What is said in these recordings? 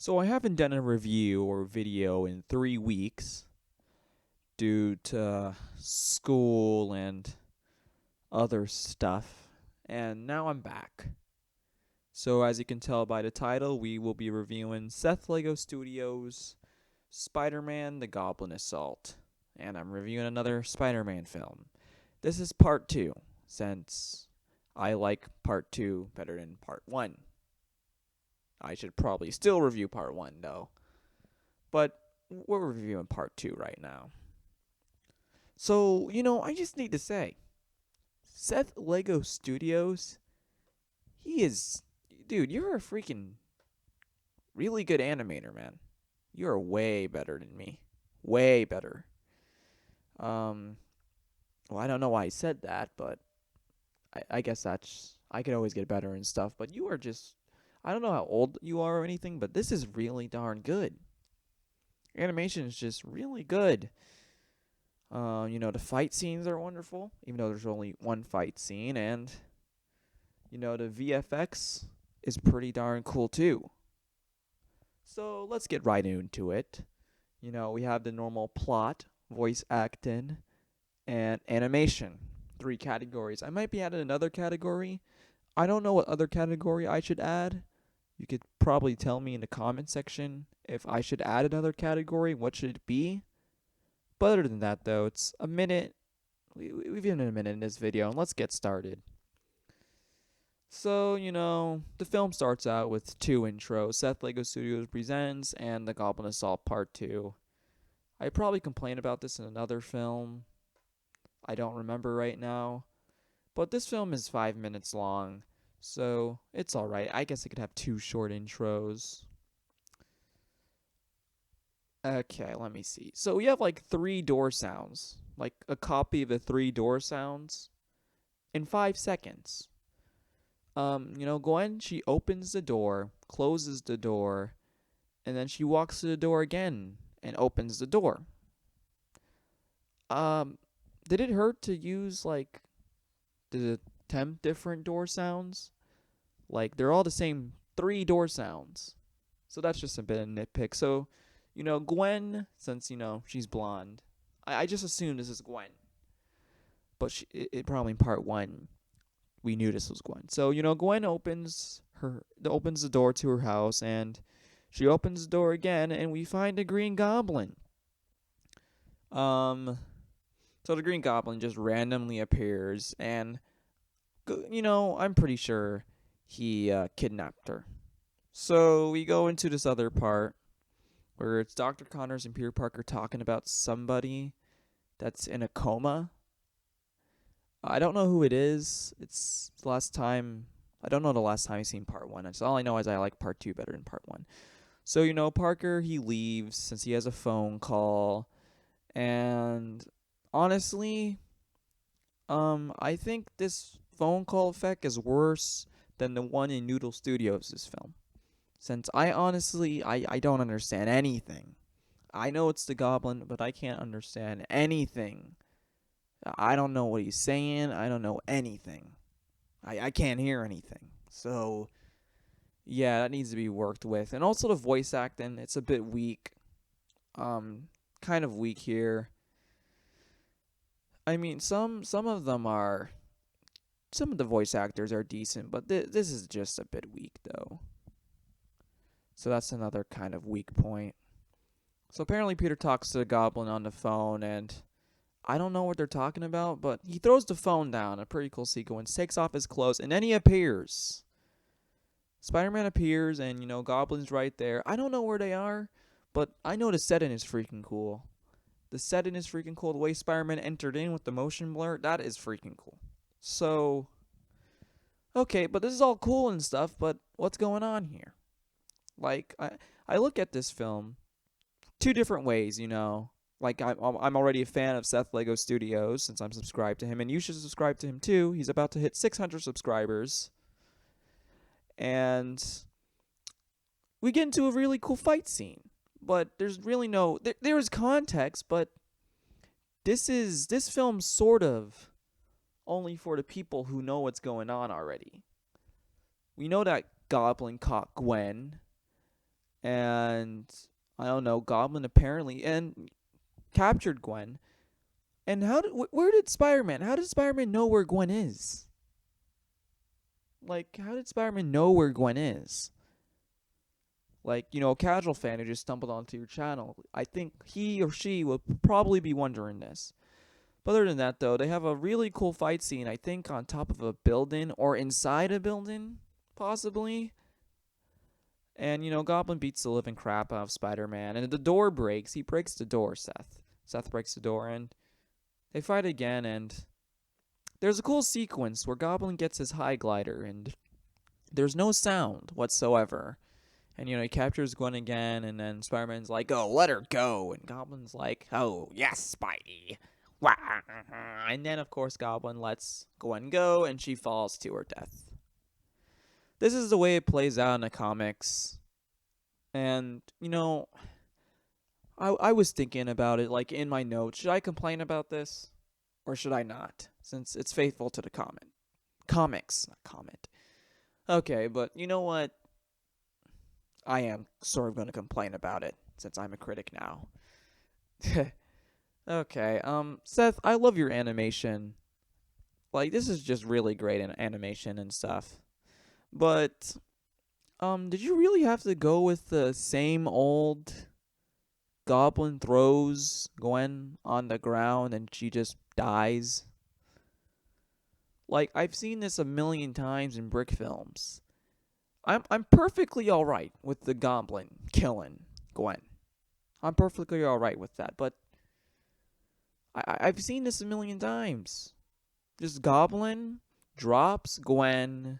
So I haven't done a review or video in 3 weeks due to school and other stuff, and now I'm back. So as you can tell by the title, we will be reviewing SethLegoStudios' Spider-Man: The Goblin Assault, and I'm reviewing another Spider-Man film. This is part 2, since I like part 2 better than part 1. I should probably still review part 1 though. But we're reviewing part 2 right now. So, I just need to say, Seth Lego Studios, he is, dude, you're a freaking really good animator, man. You're way better than me. Way better. Um, well, I don't know why I said that, but I guess I could always get better and stuff, but you are just, I don't know how old you are or anything, but this is really darn good. Animation is just really good. The fight scenes are wonderful, even though there's only one fight scene, and the VFX is pretty darn cool too. So let's get right into it. We have the normal plot, voice acting, and animation. 3 categories. I might be adding another category. I don't know what other category I should add. You could probably tell me in the comment section if I should add another category. What should it be? But other than that, though, it's a minute. We've been in a minute in this video, and let's get started. So, the film starts out with 2 intros. Seth Lego Studios presents and The Goblin Assault Part 2. I probably complained about this in another film. I don't remember right now. But this film is 5 minutes long, so it's alright. I guess I could have 2 short intros. Okay, let me see. So we have like 3 door sounds, like a copy of the 3 door sounds in 5 seconds. Gwen, she opens the door, closes the door, and then she walks to the door again and opens the door. Did it hurt to use like the 10 different door sounds? Like they're all the same 3 door sounds. So that's just a bit of nitpick. So, Gwen, since she's blonde, I just assumed this is Gwen. But it probably in part 1 we knew this was Gwen. So, Gwen opens the door to her house, and she opens the door again, and we find a Green Goblin. So the Green Goblin just randomly appears, and I'm pretty sure he kidnapped her. So we go into this other part where it's Dr. Connors and Peter Parker talking about somebody that's in a coma. I don't know who it is. It's the last time. I don't know the last time I've seen part 1. All I know is I like part 2 better than part 1. So, Parker, he leaves since he has a phone call. And honestly, I think this phone call effect is worse than the one in Noodle Studios' film. Since I honestly, I don't understand anything. I know it's the Goblin, but I can't understand anything. I don't know what he's saying. I don't know anything. I can't hear anything. So, yeah, that needs to be worked with. And also the voice acting, it's a bit weak. Kind of weak here. I mean, some of them are... Some of the voice actors are decent, but this is just a bit weak, though. So that's another kind of weak point. So apparently Peter talks to the Goblin on the phone, and I don't know what they're talking about, but he throws the phone down, a pretty cool sequence, takes off his clothes, and then he appears. Spider-Man appears, and, Goblin's right there. I don't know where they are, but I know the setting is freaking cool. The setting is freaking cool. The way Spider-Man entered in with the motion blur, that is freaking cool. So, okay, but this is all cool and stuff, but what's going on here? Like, I look at this film 2 different ways, Like, I'm already a fan of Seth Lego Studios since I'm subscribed to him, and you should subscribe to him too. He's about to hit 600 subscribers. And we get into a really cool fight scene. But there's really no... There is context, but this film's sort of only for the people who know what's going on already. We know that Goblin caught Gwen. and I don't know, Goblin apparently and captured Gwen. And where did Spider-Man? How did Spider-Man know where Gwen is? Like, how did Spider-Man know where Gwen is? Like, a casual fan who just stumbled onto your channel. I think he or she will probably be wondering this. But other than that, though, they have a really cool fight scene, I think, on top of a building or inside a building, possibly. And, Goblin beats the living crap out of Spider-Man. And the door breaks. He breaks the door, Seth. Seth breaks the door, and they fight again, and there's a cool sequence where Goblin gets his high glider, and there's no sound whatsoever. And, he captures Gwen again, and then Spider-Man's like, oh, let her go. And Goblin's like, oh, yes, Spidey. Wah. And then, of course, Goblin lets Gwen go, and she falls to her death. This is the way it plays out in the comics. And, I was thinking about it, like, in my notes. Should I complain about this? Or should I not? Since it's faithful to the comics, not comment. Okay, but you know what? I am sort of going to complain about it, since I'm a critic now. Okay, Seth, I love your animation. Like, this is just really great in animation and stuff. But, did you really have to go with the same old Goblin throws Gwen on the ground and she just dies? Like, I've seen this a million times in Brick films. I'm perfectly alright with the Goblin killing Gwen. I'm perfectly alright with that, but I've seen this a million times. This Goblin drops Gwen,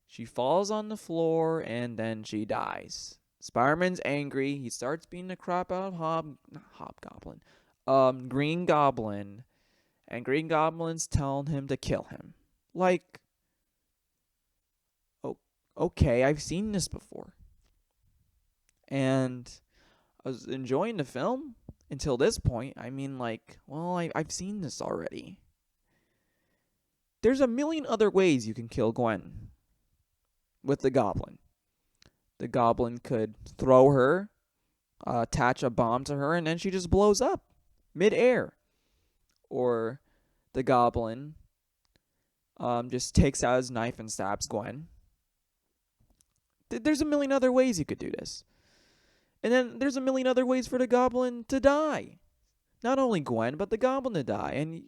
she falls on the floor, and then she dies. Spider-Man's angry. He starts beating the crap out of Green Goblin, and Green Goblin's telling him to kill him. Like, oh, okay, I've seen this before. And I was enjoying the film until this point. I mean, like, well, I've seen this already. There's a million other ways you can kill Gwen with the Goblin. The Goblin could throw her, attach a bomb to her, and then she just blows up mid-air. Or the Goblin just takes out his knife and stabs Gwen. There's a million other ways you could do this. And then there's a million other ways for the Goblin to die. Not only Gwen, but the Goblin to die. And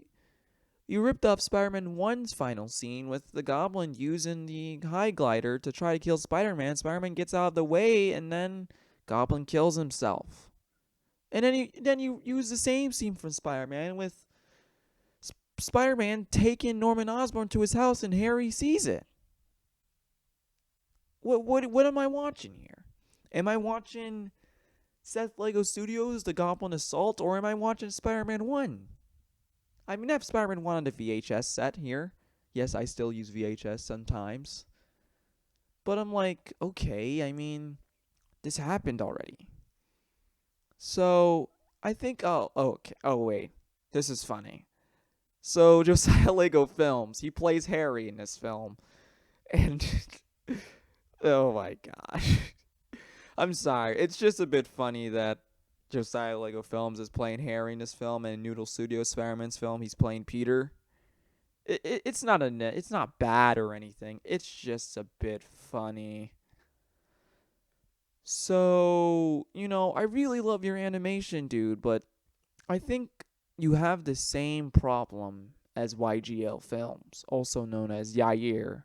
you ripped off Spider-Man 1's final scene with the Goblin using the high glider to try to kill Spider-Man. Spider-Man gets out of the way, and then Goblin kills himself. And then you use the same scene from Spider-Man with Spider-Man taking Norman Osborn to his house, and Harry sees it. What am I watching here? Am I watching SethLegoStudios, The Goblin Assault, or am I watching Spider-Man 1? I mean, I have Spider-Man 1 on the VHS set here. Yes, I still use VHS sometimes. But I'm like, okay, I mean, this happened already. So, I think, okay. Oh, wait. This is funny. So, Josiah Lego Films, he plays Harry in this film. And, oh my gosh. I'm sorry. It's just a bit funny that Josiah Lego Films is playing Harry in this film, and in Noodle Studios Spider-Man's film, he's playing Peter. It's not bad or anything. It's just a bit funny. So, I really love your animation, dude, but I think you have the same problem as YGL Films, also known as Yair.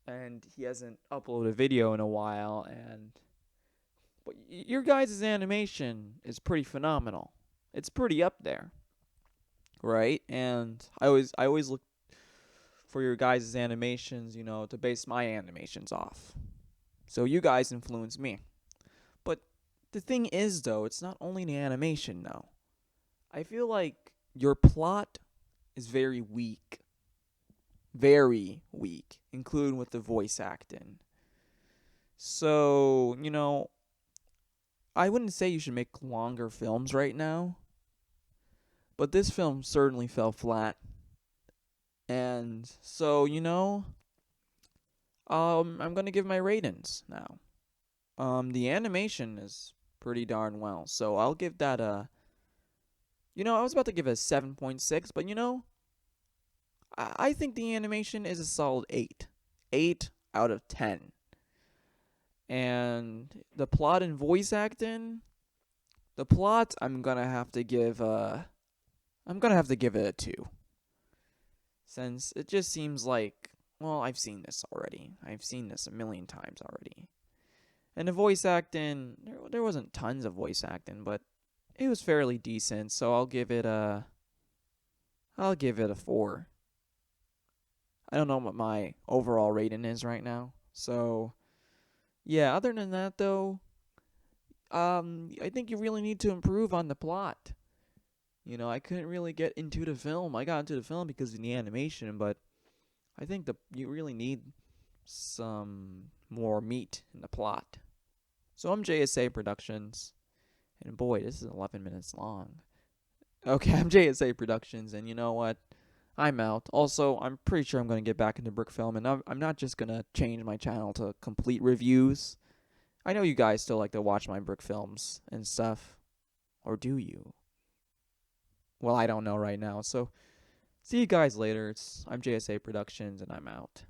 And he hasn't uploaded a video in a while, and but your guys' animation is pretty phenomenal. It's pretty up there, right? And I always look for your guys' animations, to base my animations off. So you guys influence me. But the thing is, though, it's not only the animation, though. I feel like your plot is very weak. Very weak, including with the voice acting. So, I wouldn't say you should make longer films right now, but this film certainly fell flat. And so, I'm going to give my ratings now. The animation is pretty darn well, so I'll give that a. I was about to give it a 7.6, but I think the animation is a solid 8. 8 out of 10. And the plot and voice acting, the plot I'm gonna have to give it a 2. Since it just seems like, well, I've seen this already. I've seen this a million times already. And the voice acting, there wasn't tons of voice acting, but it was fairly decent, so I'll give it a 4. I don't know what my overall rating is right now. So, yeah, other than that though, I think you really need to improve on the plot. I couldn't really get into the film. I got into the film because of the animation, but I think you really need some more meat in the plot. So I'm JSA Productions, and boy, this is 11 minutes long. Okay, I'm JSA Productions, and you know what? I'm out. Also, I'm pretty sure I'm going to get back into brick film, and I'm not just going to change my channel to complete reviews. I know you guys still like to watch my brick films and stuff. Or do you? Well, I don't know right now. So, see you guys later. I'm JSA Productions, and I'm out.